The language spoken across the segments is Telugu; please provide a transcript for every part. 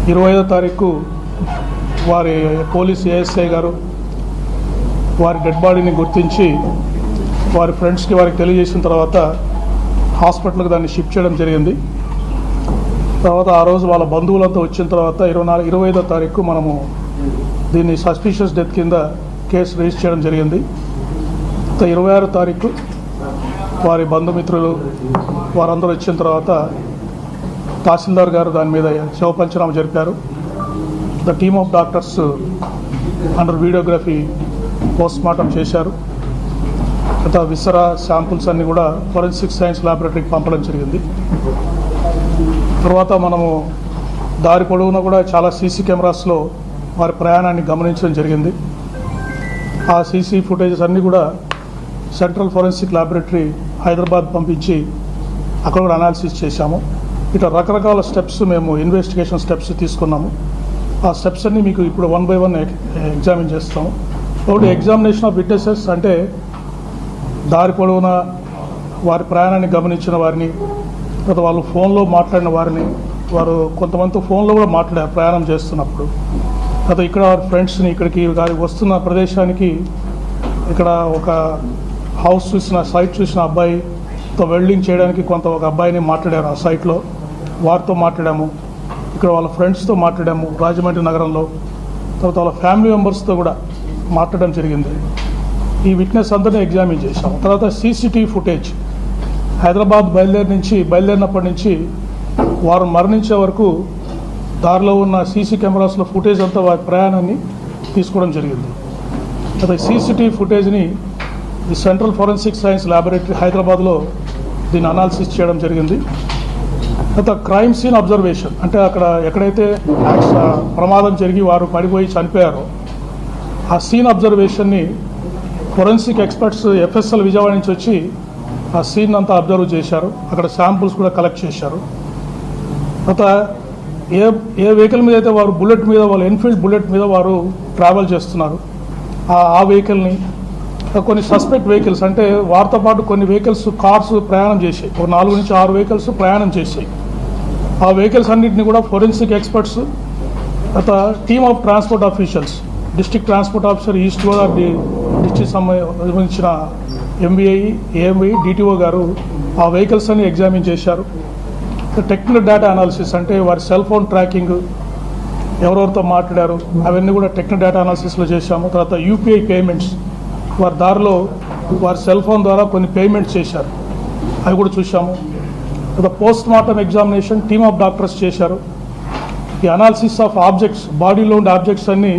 25వ తారీఖు వారి పోలీస్ ఏఎస్ఐ గారు వారి డెడ్ బాడీని గుర్తించి వారి ఫ్రెండ్స్కి వారికి తెలియజేసిన తర్వాత హాస్పిటల్కి దాన్ని షిఫ్ట్ చేయడం జరిగింది. తర్వాత ఆ రోజు వాళ్ళ బంధువులంతా వచ్చిన తర్వాత 25వ తారీఖు మనము దీన్ని సస్పిషియస్ డెత్ కింద కేసు రిజిస్టర్ చేయడం జరిగింది. 26వ తారీఖు వారి బంధుమిత్రులు వారందరూ వచ్చిన తర్వాత తహసీల్దార్ గారు దాని మీద శవ పంచనామా జరిపారు. The team of doctors under videography post mortem చేశారు. తర్వాత విసరా శాంపుల్స్ అన్నీ కూడా ఫోరెన్సిక్ సైన్స్ ల్యాబొరేటరీకి పంపడం జరిగింది. తర్వాత మనము దారి పొడవునా కూడా చాలా సీసీ కెమెరాస్లో వారి ప్రయాణాన్ని గమనించడం జరిగింది. ఆ సీసీ ఫుటేజెస్ అన్నీ కూడా సెంట్రల్ ఫోరెన్సిక్ ల్యాబొరేటరీ హైదరాబాద్ పంపించి అక్కడ కూడా అనాలిసిస్ చేశాము. ఇట్లా రకరకాల స్టెప్స్ మేము ఇన్వెస్టిగేషన్ స్టెప్స్ తీసుకున్నాము. ఆ స్టెప్స్ అన్నీ మీకు ఇప్పుడు 1 by 1 ఎగ్జామిన్ చేస్తాము. ఒకటి ఎగ్జామినేషన్ ఆఫ్ విట్నెసెస్, అంటే దారి పొడవునా వారి ప్రయాణాన్ని గమనించిన వారిని, తర్వాత వాళ్ళు ఫోన్లో మాట్లాడిన వారిని, వారు కొంతమంది ఫోన్లో కూడా మాట్లాడారు ప్రయాణం చేస్తున్నప్పుడు. తర్వాత ఇక్కడ వారి ఫ్రెండ్స్ని ఇక్కడికి వస్తున్న ప్రదేశానికి ఇక్కడ ఒక హౌస్ చూసిన సైట్ చూసిన అబ్బాయితో వెల్డింగ్ చేయడానికి ఒక అబ్బాయిని మాట్లాడారు. ఆ సైట్లో వారితో మాట్లాడాము. ఇక్కడ వాళ్ళ ఫ్రెండ్స్తో మాట్లాడాము రాజమండ్రి నగరంలో. తర్వాత వాళ్ళ ఫ్యామిలీ మెంబర్స్తో కూడా మాట్లాడడం జరిగింది. ఈ విట్నెస్ అందరినీ ఎగ్జామిన్ చేశాము. తర్వాత సీసీటీవీ ఫుటేజ్ హైదరాబాద్ బయలుదేరినప్పటి నుంచి వారు మరణించే వరకు దారిలో ఉన్న సీసీ కెమెరాస్లో ఫుటేజ్ అంతా వారి ప్రయాణాన్ని తీసుకోవడం జరిగింది. అయితే సీసీటీవీ ఫుటేజ్ని ఈ సెంట్రల్ ఫోరెన్సిక్ సైన్స్ ల్యాబొరేటరీ హైదరాబాద్లో దీన్ని అనాలిసిస్ చేయడం జరిగింది. తర్వాత క్రైమ్ సీన్ అబ్జర్వేషన్, అంటే అక్కడ ఎక్కడైతే ప్రమాదం జరిగి వారు పడిపోయి చనిపోయారో ఆ సీన్ అబ్జర్వేషన్ని ఫోరెన్సిక్ ఎక్స్పర్ట్స్ ఎఫ్ఎస్ఎల్ విజయవాడ నుంచి వచ్చి ఆ సీన్ అంతా అబ్జర్వ్ చేశారు. అక్కడ శాంపుల్స్ కూడా కలెక్ట్ చేశారు. తర్వాత ఏ వెహికల్ మీద అయితే వారు బుల్లెట్ మీద, వాళ్ళు ఎన్ఫీల్డ్ బుల్లెట్ మీద వారు ట్రావెల్ చేస్తున్నారు, ఆ వెహికల్ని, కొన్ని సస్పెక్ట్ వెహికల్స్, అంటే వారితో పాటు కొన్ని వెహికల్స్ కార్స్ ప్రయాణం చేసాయి, ఒక 4 నుంచి 6 వెహికల్స్ ప్రయాణం చేసాయి. ఆ వెహికల్స్ అన్నింటినీ కూడా ఫోరెన్సిక్ ఎక్స్పర్ట్స్, తర్వాత team of transport officials, district transport officer east Godavari district సంబంధించిన ఎంబీఐ, ఏఎంఐ, డిటిఓ గారు ఆ వెహికల్స్ అన్ని ఎగ్జామిన్ చేశారు. టెక్నికల్ డేటా అనాలిసిస్, అంటే వారి సెల్ ఫోన్ ట్రాకింగ్, ఎవరెవరితో మాట్లాడారు అవన్నీ కూడా టెక్నికల్ డేటా అనాలిసిస్లో చేశాము. తర్వాత యూపీఐ పేమెంట్స్, వారి దారిలో వారి సెల్ ఫోన్ ద్వారా కొన్ని పేమెంట్స్ చేశారు, అవి కూడా చూసాము. తర్వాత post mortem examination team of doctors చేశారు. ఈ అనాలిసిస్ ఆఫ్ ఆబ్జెక్ట్స్, బాడీలో ఉండే ఆబ్జెక్ట్స్ అన్నీ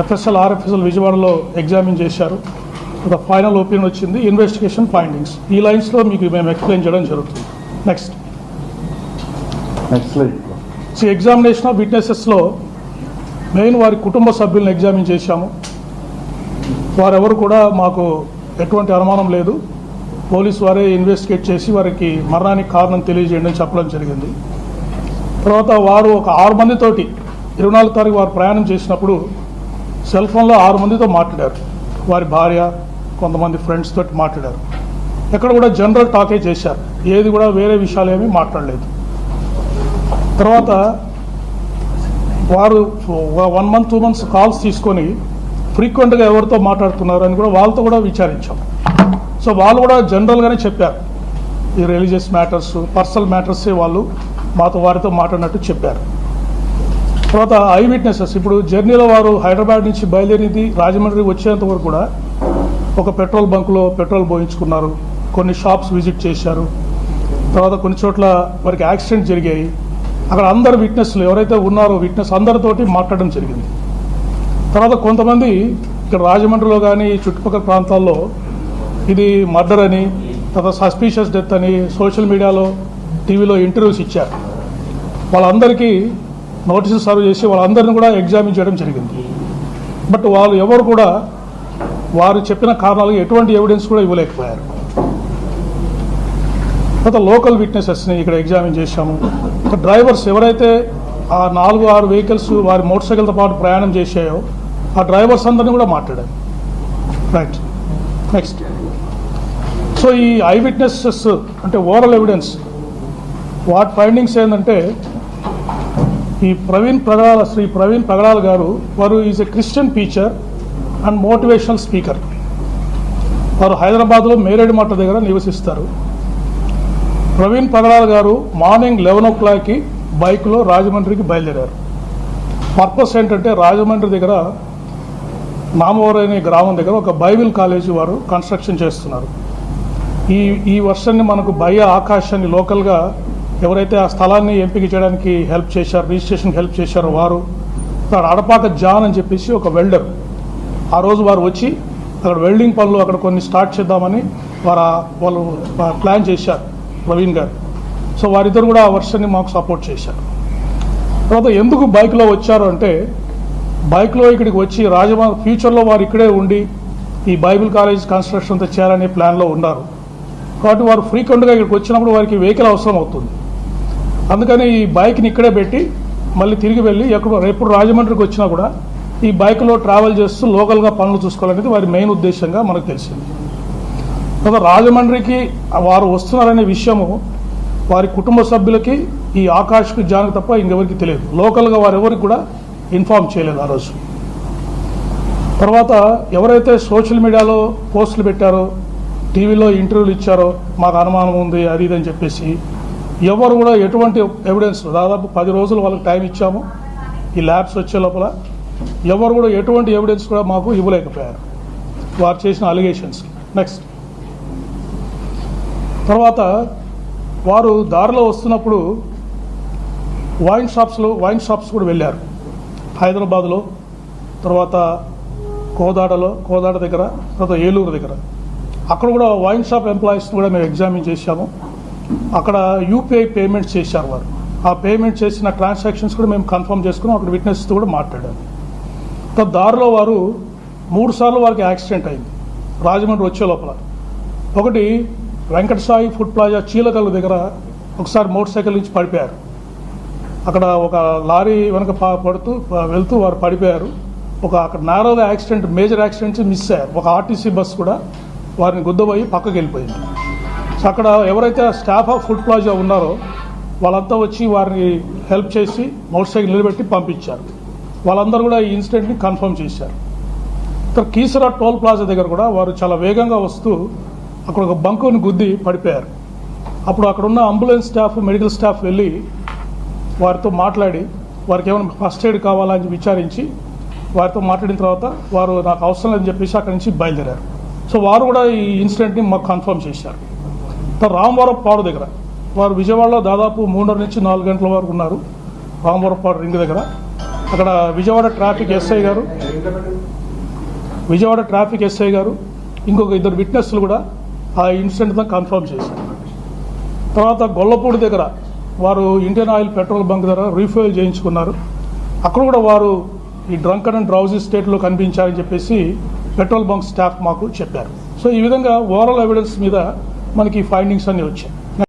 ఎఫ్ఎస్ఎల్, ఆర్ఎఫ్ఎస్ఎల్ విజయవాడలో ఎగ్జామిన్ చేశారు. ఒక ఫైనల్ ఒపీనియన్ వచ్చింది, ఇన్వెస్టిగేషన్ ఫైండింగ్స్. ఈ లైన్స్లో మీకు మేము ఎక్స్ప్లెయిన్ చేయడం జరుగుతుంది. నెక్స్ట్ ఎగ్జామినేషన్ ఆఫ్ విట్నెసెస్లో మెయిన్ వారి కుటుంబ సభ్యులను ఎగ్జామిన్ చేశాము. వారెవరు కూడా మాకు ఎటువంటి అనుమానం లేదు, పోలీసు వారే ఇన్వెస్టిగేట్ చేసి వారికి మరణానికి కారణం తెలియజేయండి అని చెప్పడం జరిగింది. తర్వాత వారు ఒక 6 మందితోటి 24వ తారీఖు వారు ప్రయాణం చేసినప్పుడు సెల్ ఫోన్లో 6 మందితో మాట్లాడారు. వారి భార్య, కొంతమంది ఫ్రెండ్స్ తోటి మాట్లాడారు. ఎక్కడ కూడా జనరల్ టాకే చేశారు, ఏది కూడా వేరే విషయాలు ఏమీ మాట్లాడలేదు. తర్వాత వారు 1 month 2 months కాల్స్ తీసుకొని ఫ్రీక్వెంట్గా ఎవరితో మాట్లాడుతున్నారు అని కూడా వాళ్ళతో కూడా విచారించాం. సో వాళ్ళు కూడా జనరల్గానే చెప్పారు, ఈ రిలీజియస్ మ్యాటర్స్, పర్సనల్ మ్యాటర్సే వాళ్ళు వారితో మాట్లాడినట్టు చెప్పారు. తర్వాత ఐ విట్నెసెస్, ఇప్పుడు జర్నీలో వారు హైదరాబాద్ నుంచి బయలుదేరింది రాజమండ్రి వచ్చేంత వరకు కూడా ఒక పెట్రోల్ బంకులో పెట్రోల్ పోయించుకున్నారు, కొన్ని షాప్స్ విజిట్ చేశారు. తర్వాత కొన్ని చోట్ల వారికి యాక్సిడెంట్ జరిగాయి. అక్కడ అందరు విట్నెస్లు ఎవరైతే ఉన్నారో విట్నెస్ అందరితోటి మాట్లాడడం జరిగింది. తర్వాత కొంతమంది ఇక్కడ రాజమండ్రిలో కానీ చుట్టుపక్కల ప్రాంతాల్లో ఇది మర్డర్ అని, తర్వాత సస్పీషియస్ డెత్ అని సోషల్ మీడియాలో, టీవీలో ఇంటర్వ్యూస్ ఇచ్చారు. వాళ్ళందరికీ నోటీసులు సర్వ్ చేసి వాళ్ళందరినీ కూడా ఎగ్జామిన్ చేయడం జరిగింది. బట్ వాళ్ళు ఎవరు కూడా వారు చెప్పిన కారణాలకు ఎటువంటి ఎవిడెన్స్ కూడా ఇవ్వలేకపోయారు. తర్వాత లోకల్ విట్నెసెస్ని ఇక్కడ ఎగ్జామిన్ చేశాము. డ్రైవర్స్ ఎవరైతే ఆ 4-6 వెహికల్స్ వారి మోటార్ సైకిల్తో పాటు ప్రయాణం చేశాయో ఆ డ్రైవర్స్ అందరినీ కూడా మాట్లాడారు. Right, next. సో ఈ ఐ విట్నెసెస్ అంటే ఓరల్ ఎవిడెన్స్, వాటి ఫైండింగ్స్ ఏంటంటే ఈ శ్రీ ప్రవీణ్ పగడాల గారు వారు is a Christian teacher and motivational speaker. వారు హైదరాబాద్లో మేరేడుమట్ట దగ్గర నివసిస్తారు. ప్రవీణ్ పగడాల గారు మార్నింగ్ 11 o'clockకి బైక్లో రాజమండ్రికి బయలుదేరారు. పర్పస్ ఏంటంటే రాజమండ్రి దగ్గర నామవరం అనే గ్రామం దగ్గర ఒక బైబిల్ కాలేజీ వారు కన్స్ట్రక్షన్ చేస్తున్నారు. ఈ వర్షాన్ని మనకు ఆకాశాన్ని లోకల్గా ఎవరైతే ఆ స్థలాన్ని ఎంపిక చేయడానికి హెల్ప్ చేశారు, రిజిస్ట్రేషన్కి హెల్ప్ చేశారో వారు, అడపాక జాన్ అని చెప్పేసి ఒక వెల్డర్, ఆ రోజు వారు వచ్చి అక్కడ వెల్డింగ్ పనులు అక్కడ కొన్ని స్టార్ట్ చేద్దామని వాళ్ళు ప్లాన్ చేశారు ప్రవీణ్ గారు. సో వారిద్దరు కూడా ఆ వర్షాన్ని మాకు సపోర్ట్ చేశారు. తర్వాత ఎందుకు బైక్లో వచ్చారు అంటే, బైక్లో ఇక్కడికి వచ్చి ఫ్యూచర్లో వారు ఇక్కడే ఉండి ఈ బైబిల్ కాలేజ్ కన్స్ట్రక్షన్ అంతా చేయాలనే ప్లాన్లో ఉన్నారు. కాబట్టి వారు ఫ్రీక్వెంట్గా ఇక్కడికి వచ్చినప్పుడు వారికి వెహికల్ అవసరం అవుతుంది. అందుకని ఈ బైక్ని ఇక్కడే పెట్టి మళ్ళీ తిరిగి వెళ్ళి ఎప్పుడు రాజమండ్రికి వచ్చినా కూడా ఈ బైక్లో ట్రావెల్ చేస్తూ లోకల్గా పనులు చూసుకోవాలనేది వారి మెయిన్ ఉద్దేశంగా మనకు తెలిసింది. తర్వాత రాజమండ్రికి వారు వస్తున్నారనే విషయము వారి కుటుంబ సభ్యులకి ఈ ఆకాష్కి జాన్కి తప్ప ఇంకెవరికి తెలియదు. లోకల్గా వారు ఎవరికి కూడా ఇన్ఫార్మ్ చేయలేదు ఆ రోజు. తర్వాత ఎవరైతే సోషల్ మీడియాలో పోస్టులు పెట్టారో, టీవీలో ఇంటర్వ్యూలు ఇచ్చారో, మాకు అనుమానం ఉంది అది ఇది అని చెప్పేసి ఎవరు కూడా ఎటువంటి ఎవిడెన్స్, దాదాపు 10 రోజులు వాళ్ళకి టైం ఇచ్చాము ఈ ల్యాబ్స్ వచ్చే లోపల, ఎవరు కూడా ఎటువంటి ఎవిడెన్స్ కూడా మాకు ఇవ్వలేకపోయారు వారు చేసిన అలిగేషన్స్కి. నెక్స్ట్ తర్వాత వారు దారిలో వస్తున్నప్పుడు వైన్ షాప్స్ కూడా వెళ్ళారు. హైదరాబాద్లో, తర్వాత కోదాడ దగ్గర, తర్వాత ఏలూరు దగ్గర. అక్కడ కూడా వైన్ షాప్ ఎంప్లాయీస్ కూడా మేము ఎగ్జామిన్ చేశాము. అక్కడ యూపీఐ పేమెంట్స్ చేశారు వారు. ఆ పేమెంట్ చేసిన ట్రాన్సాక్షన్స్ కూడా మేము కన్ఫర్మ్ చేసుకున్నాం. అక్కడ విట్నెస్తో కూడా మాట్లాడాము. దారిలో వారు 3 సార్లు వారికి యాక్సిడెంట్ అయింది రాజమండ్రి వచ్చే లోపల. ఒకటి వెంకటసాయి ఫుడ్ ప్లాజా చీలకల్లు దగ్గర ఒకసారి మోటార్ సైకిల్ నుంచి పడిపోయారు. అక్కడ ఒక లారీ వెనక వెళ్తూ వారు పడిపోయారు. అక్కడ నారోగా యాక్సిడెంట్, మేజర్ యాక్సిడెంట్స్ మిస్ అయ్యారు. ఒక ఆర్టీసీ బస్ కూడా వారిని గుద్దబోయి పక్కకి వెళ్ళిపోయింది. సో అక్కడ ఎవరైతే స్టాఫ్ ఆఫ్ ఫుడ్ ప్లాజా ఉన్నారో వాళ్ళంతా వచ్చి వారిని హెల్ప్ చేసి మోటార్ సైకిల్ నిలబెట్టి పంపించారు. వాళ్ళందరూ కూడా ఈ ఇన్సిడెంట్ని కన్ఫర్మ్ చేశారు. ఇక్కడ కీసరా టోల్ ప్లాజా దగ్గర కూడా వారు చాలా వేగంగా వస్తూ అక్కడ ఒక బంకుని గుద్ది పడిపోయారు. అప్పుడు అక్కడ ఉన్న అంబులెన్స్ స్టాఫ్, మెడికల్ స్టాఫ్ వెళ్ళి వారితో మాట్లాడి వారికి ఏమైనా ఫస్ట్ ఎయిడ్ కావాలని విచారించి వారితో మాట్లాడిన తర్వాత వారు నాకు అవసరం లేదని చెప్పేసి అక్కడి నుంచి బయలుదేరారు. సో వారు కూడా ఈ ఇన్సిడెంట్ని మాకు కన్ఫర్మ్ చేశారు. రామవరపాడు దగ్గర వారు విజయవాడలో దాదాపు 3:30 నుంచి 4 గంటల వరకు ఉన్నారు. రామవరపాడు రింగ్ దగ్గర అక్కడ విజయవాడ ట్రాఫిక్ ఎస్ఐ గారు ఇంకొక 2 విట్నెస్లు కూడా ఆ ఇన్సిడెంట్తో కన్ఫర్మ్ చేశారు. తర్వాత గొల్లపూడి దగ్గర వారు ఇండియన్ ఆయిల్ పెట్రోల్ బంక్ దగ్గర రీఫ్యూయల్ చేయించుకున్నారు. అక్కడ కూడా వారు ఈ డ్రంకన్ అండ్ డ్రౌజీ స్టేట్లో కనిపించారని చెప్పేసి పెట్రోల్ బంక్ స్టాఫ్ మాకు చెప్పారు. సో ఈ విధంగా ఓవరాల్ ఎవిడెన్స్ మీద మనకి ఫైండింగ్స్ అన్నీ వచ్చాయి.